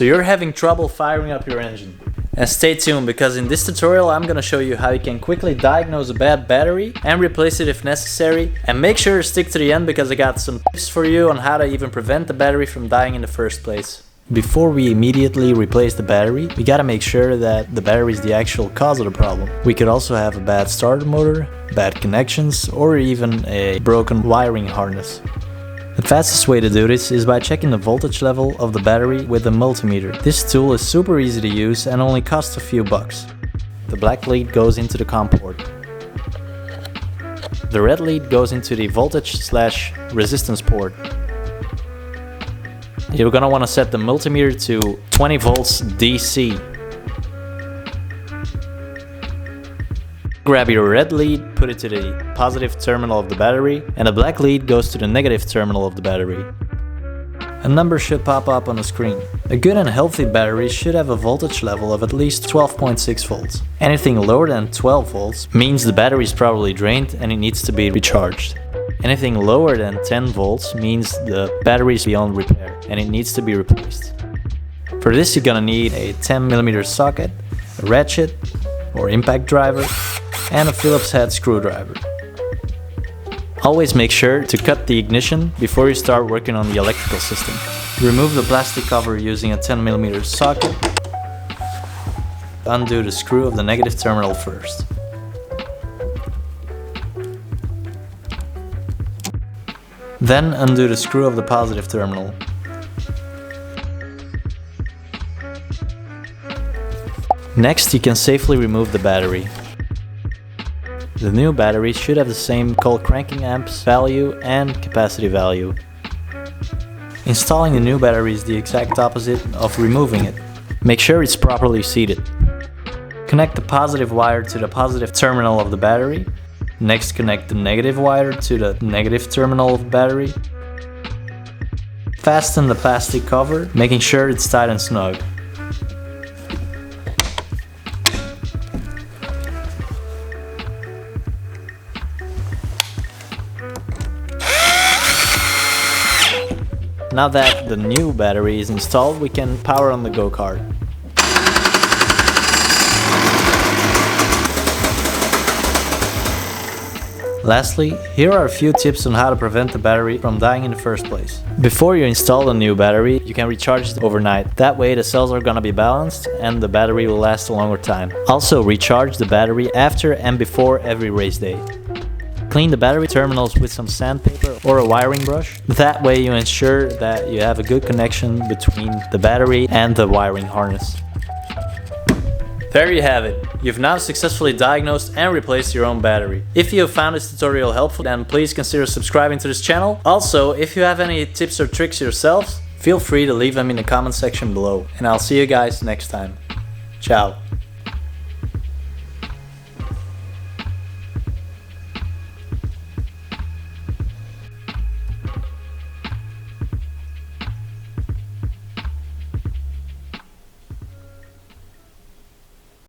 so you're having trouble firing up your engine. And stay tuned, because in this tutorial I'm gonna show you how you can quickly diagnose a bad battery and replace it if necessary. And make sure to stick to the end, because I got some tips for you on how to even prevent the battery from dying in the first place. Before we immediately replace the battery, we gotta make sure that the battery is the actual cause of the problem. We could also have a bad starter motor, bad connections, or even a broken wiring harness. The fastest way to do this is by checking the voltage level of the battery with a multimeter. This tool is super easy to use and only costs a few bucks. The black lead goes into the COM port. The red lead goes into the voltage/resistance port. You're gonna want to set the multimeter to 20 volts DC. Grab your red lead, put it to the positive terminal of the battery, and the black lead goes to the negative terminal of the battery. A number should pop up on the screen. A good and healthy battery should have a voltage level of at least 12.6 volts. Anything lower than 12 volts means the battery is probably drained and it needs to be recharged. Anything lower than 10 volts means the battery is beyond repair and it needs to be replaced. For this you're gonna need a 10mm socket, a ratchet or impact driver, and a Phillips head screwdriver. Always make sure to cut the ignition before you start working on the electrical system. Remove the plastic cover using a 10mm socket. Undo the screw of the negative terminal first. Then undo the screw of the positive terminal. Next, you can safely remove the battery. The new battery should have the same cold cranking amps value and capacity value. Installing the new battery is the exact opposite of removing it. Make sure it's properly seated. Connect the positive wire to the positive terminal of the battery. Next, connect the negative wire to the negative terminal of the battery. Fasten the plastic cover, making sure it's tight and snug. Now that the new battery is installed, we can power on the Go-kart. Lastly, here are a few tips on how to prevent the battery from dying in the first place. Before you install the new battery, you can recharge it overnight. That way the cells are gonna be balanced and the battery will last a longer time. Also, recharge the battery after and before every race day. Clean the battery terminals with some sandpaper or a wiring brush. That way you ensure that you have a good connection between the battery and the wiring harness. There you have it. You've now successfully diagnosed and replaced your own battery. If you have found this tutorial helpful, then please consider subscribing to this channel. Also, if you have any tips or tricks yourselves, feel free to leave them in the comment section below. And I'll see you guys next time. Ciao.